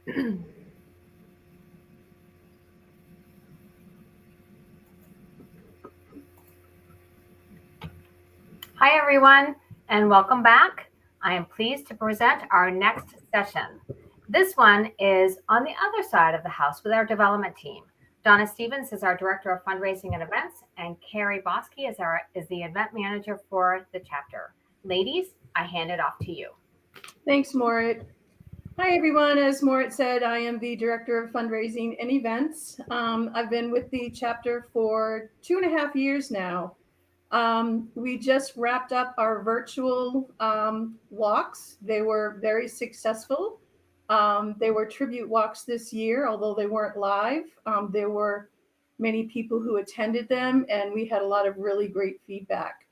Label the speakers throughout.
Speaker 1: Hi, everyone, and welcome back. I am pleased to present our next session. This one is on the other side of the house with our development team. Donna Stevens is our Director of Fundraising and Events, and Carrie Bosky is the event manager for the chapter. Ladies, I hand it off to you.
Speaker 2: Thanks, Morit. Hi, everyone. As Morit said, I am the Director of Fundraising and Events. I've been with the chapter for 2.5 years now. We just wrapped up our virtual walks. They were very successful. They were tribute walks this year, although they weren't live. There were many people who attended them, and we had a lot of really great feedback.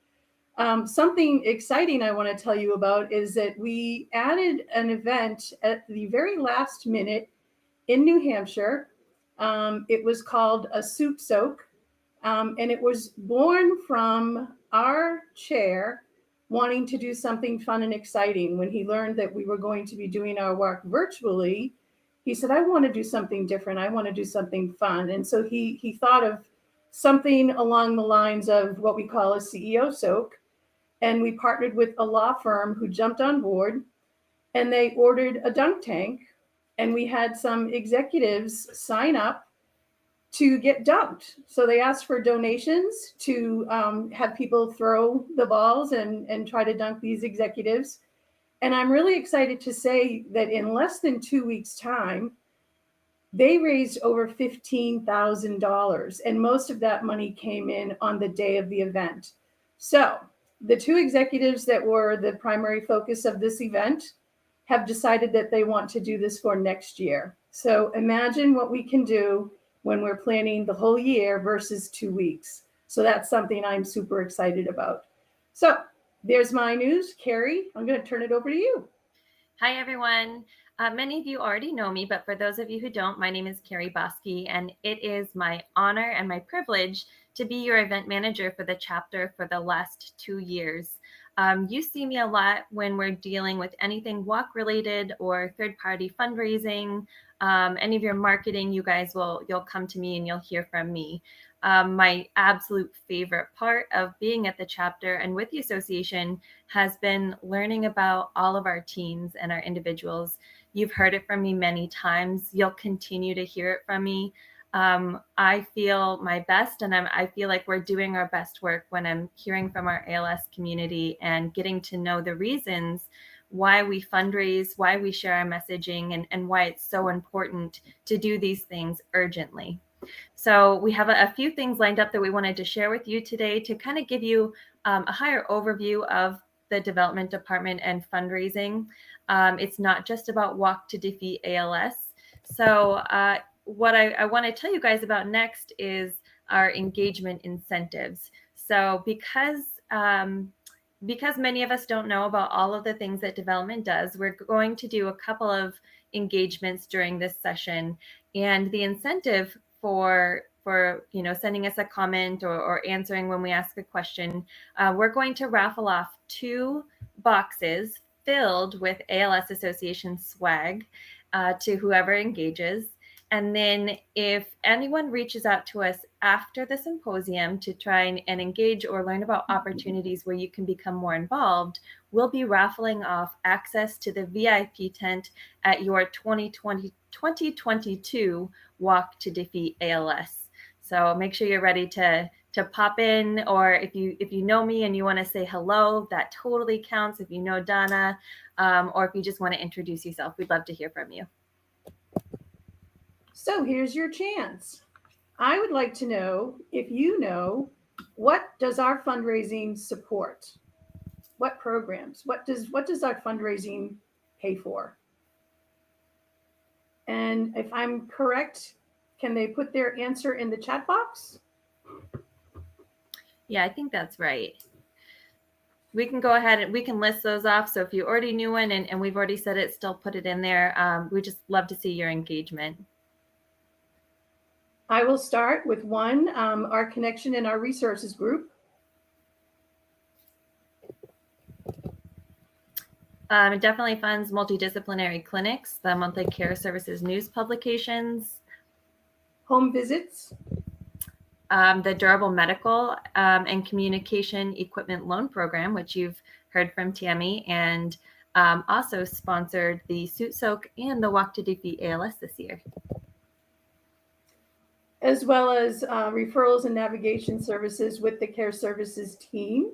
Speaker 2: Something exciting I want to tell you about is that we added an event at the very last minute in New Hampshire. It was called a soup soak, and it was born from our chair wanting to do something fun and exciting. When he learned that we were going to be doing our walk virtually, he said, I want to do something different. I want to do something fun. And so he thought of something along the lines of what we call a CEO soak. And we partnered with a law firm who jumped on board, and they ordered a dunk tank. And we had some executives sign up to get dunked. So they asked for donations to have people throw the balls and try to dunk these executives. And I'm really excited to say that in less than 2 weeks' time, they raised over $15,000. And most of that money came in on the day of the event. So the two executives that were the primary focus of this event have decided that they want to do this for next year. So imagine what we can do when we're planning the whole year versus 2 weeks. So that's something I'm super excited about. So there's my news. Carrie, I'm going to turn it over to you.
Speaker 3: Hi, everyone. Many of you already know me, but for those of you who don't, my name is Carrie Bosky, and it is my honor and my privilege to be your event manager for the chapter for the last 2 years. You see me a lot when we're dealing with anything walk related or third-party fundraising, any of your marketing. You'll come to me and you'll hear from me. My absolute favorite part of being at the chapter and with the association has been learning about all of our teams and our individuals. You've heard it from me many times. You'll continue to hear it from me. I feel my best, and I feel like we're doing our best work when I'm hearing from our ALS community and getting to know the reasons why we fundraise, why we share our messaging, and why it's so important to do these things urgently. So we have a few things lined up that we wanted to share with you today to kind of give you a higher overview of the development department and fundraising. It's not just about Walk to Defeat ALS. So what I want to tell you guys about next is our engagement incentives. So because many of us don't know about all of the things that development does, we're going to do a couple of engagements during this session. And the incentive for sending us a comment or answering when we ask a question, we're going to raffle off 2 boxes filled with ALS Association swag to whoever engages. And then if anyone reaches out to us after the symposium to try and engage or learn about opportunities where you can become more involved, we'll be raffling off access to the VIP tent at your 2022 Walk to Defeat ALS. So make sure you're ready to pop in, or if you know me and you want to say hello, that totally counts. If you know Donna, or if you just want to introduce yourself, we'd love to hear from you.
Speaker 2: So here's your chance. I would like to know if you know, what does our fundraising support? What programs? What does our fundraising pay for? And if I'm correct, can they put their answer in the chat box?
Speaker 3: Yeah, I think that's right. We can go ahead and we can list those off. So if you already knew one and we've already said it, still put it in there. We just love to see your engagement.
Speaker 2: I will start with one, our connection and our resources group.
Speaker 3: It definitely funds multidisciplinary clinics, the monthly care services news publications,
Speaker 2: home visits,
Speaker 3: the durable medical and communication equipment loan program, which you've heard from Tammy, and also sponsored the Suit Soak and the Walk to Defeat ALS this year.
Speaker 2: as well as referrals and navigation services with the care services team.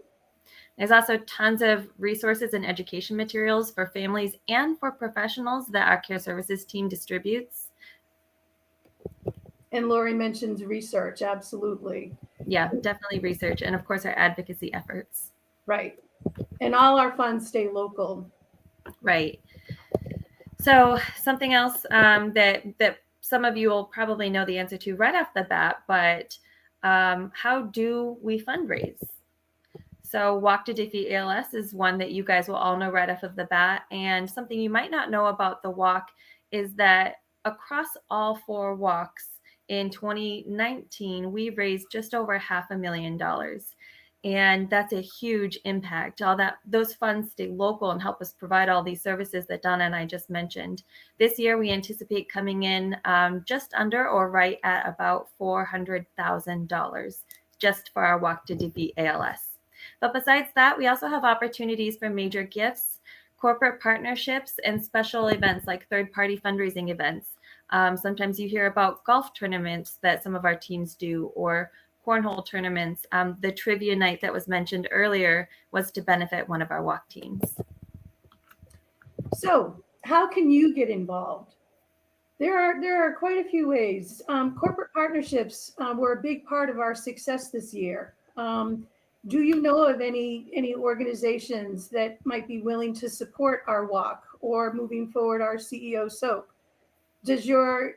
Speaker 3: There's also tons of resources and education materials for families and for professionals that our care services team distributes.
Speaker 2: And Lori mentions research, absolutely.
Speaker 3: Yeah, definitely research. And of course, our advocacy efforts.
Speaker 2: Right. And all our funds stay local.
Speaker 3: Right. So something else that some of you will probably know the answer to right off the bat, but how do we fundraise? So Walk to Defeat ALS is one that you guys will all know right off of the bat. And something you might not know about the walk is that across all 4 walks in 2019, we raised just over $500,000. And that's a huge impact. Those funds stay local and help us provide all these services that Donna and I just mentioned. This year, we anticipate coming in just under or right at about $400,000 just for our Walk to Defeat ALS. But besides that, we also have opportunities for major gifts, corporate partnerships, and special events like third-party fundraising events. Sometimes you hear about golf tournaments that some of our teams do, or cornhole tournaments. The trivia night that was mentioned earlier was to benefit one of our walk teams.
Speaker 2: So how can you get involved? There are quite a few ways. Corporate partnerships were a big part of our success this year. Do you know of any organizations that might be willing to support our walk or moving forward our CEO soap? Does your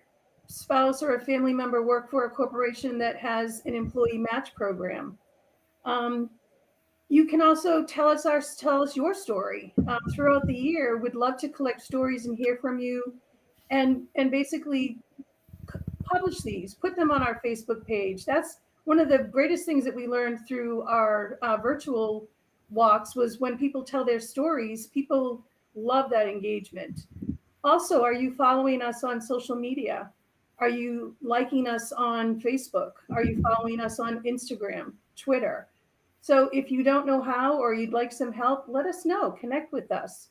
Speaker 2: spouse or a family member work for a corporation that has an employee match program? You can also tell us your story throughout the year. We'd love to collect stories and hear from you, and basically publish these, put them on our Facebook page. That's one of the greatest things that we learned through our virtual walks was when people tell their stories, people love that engagement. Also, are you following us on social media? Are you liking us on Facebook? Are you following us on Instagram, Twitter? So if you don't know how or you'd like some help, let us know. Connect with us.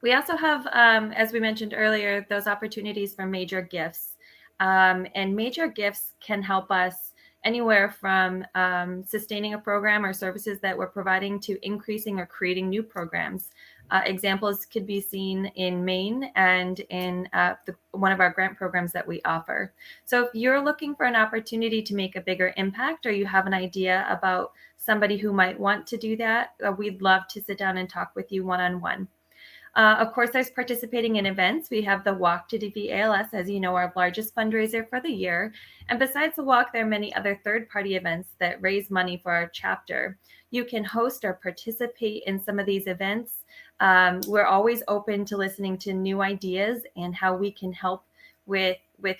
Speaker 3: We also have, as we mentioned earlier, those opportunities for major gifts. And major gifts can help us anywhere from sustaining a program or services that we're providing to increasing or creating new programs. Examples could be seen in Maine and in one of our grant programs that we offer. So if you're looking for an opportunity to make a bigger impact, or you have an idea about somebody who might want to do that, we'd love to sit down and talk with you one-on-one. Of course, there's participating in events. We have the Walk to Defeat ALS, as you know, our largest fundraiser for the year. And besides the walk, there are many other third-party events that raise money for our chapter. You can host or participate in some of these events. We're always open to listening to new ideas and how we can help with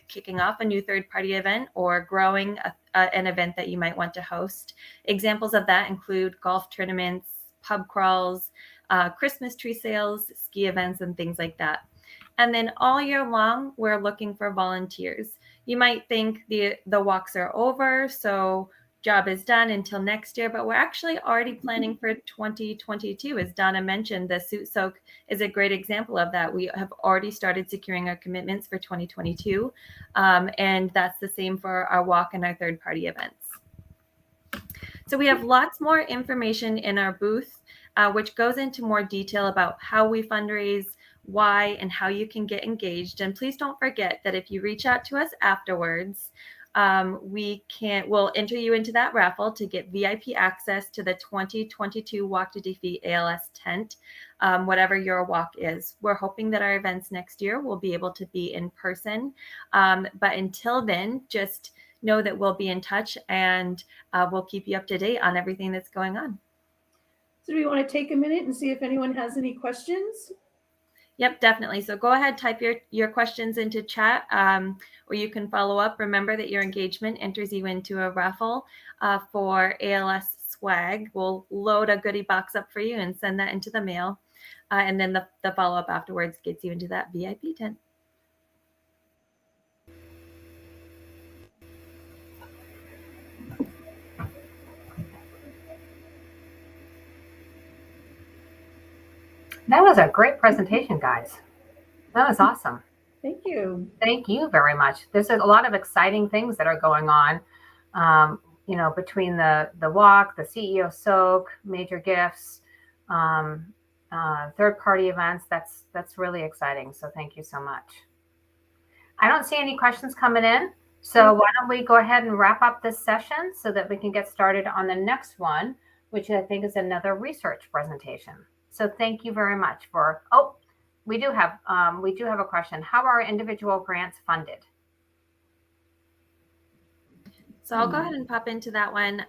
Speaker 3: kicking off a new third-party event or growing an event that you might want to host. Examples of that include golf tournaments, pub crawls, Christmas tree sales, ski events, and things like that. And then all year long, we're looking for volunteers. You might think the walks are over, so job is done until next year, but we're actually already planning for 2022. As Donna mentioned, the Suit Soak is a great example of that. We have already started securing our commitments for 2022, and that's the same for our walk and our third-party events. So we have lots more information in our booth, which goes into more detail about how we fundraise, why, and how you can get engaged. And please don't forget that if you reach out to us afterwards, we'll enter you into that raffle to get VIP access to the 2022 Walk to Defeat ALS tent, whatever your walk is. We're hoping that our events next year will be able to be in person. But until then, just know that we'll be in touch and we'll keep you up to date on everything that's going on.
Speaker 2: So do we want to take a minute and see if anyone has any questions?
Speaker 3: Yep, definitely. So go ahead, type your questions into chat, or you can follow up. Remember that your engagement enters you into a raffle for ALS swag. We'll load a goodie box up for you and send that into the mail. And then the follow-up afterwards gets you into that VIP tent.
Speaker 1: That was a great presentation, guys. That was awesome.
Speaker 2: Thank you.
Speaker 1: Thank you very much. There's a lot of exciting things that are going on, between the walk, the CEO soak, major gifts, third-party events. That's really exciting. So thank you so much. I don't see any questions coming in. So why don't we go ahead and wrap up this session so that we can get started on the next one, which I think is another research presentation. So thank you very much for, we do have a question. How are individual grants funded?
Speaker 3: So I'll go ahead and pop into that one.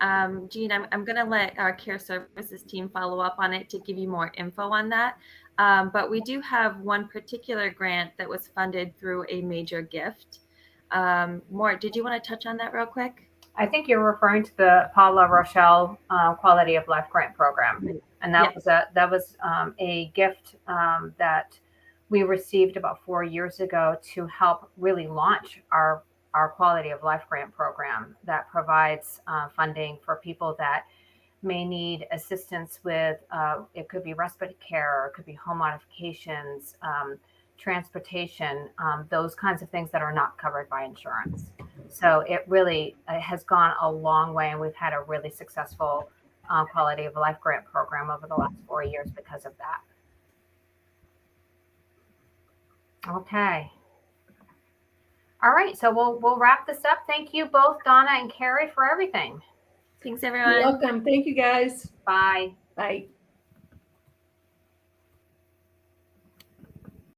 Speaker 3: Jean, I'm going to let our care services team follow up on it to give you more info on that. But we do have one particular grant that was funded through a major gift. Mort, did you want to touch on that real quick?
Speaker 1: I think you're referring to the Paul La Rochelle Quality of Life Grant Program. And that was a gift that we received about 4 years ago to help really launch our Quality of Life Grant Program that provides funding for people that may need assistance with, it could be respite care, or it could be home modifications, transportation, those kinds of things that are not covered by insurance. So it really has gone a long way, and we've had a really successful Quality of Life Grant Program over the last 4 years because of that. Okay. All right, so we'll wrap this up. Thank you both, Donna and Carrie, for everything.
Speaker 3: Thanks, everyone.
Speaker 2: You're welcome. Thank you, guys.
Speaker 1: Bye.
Speaker 2: Bye.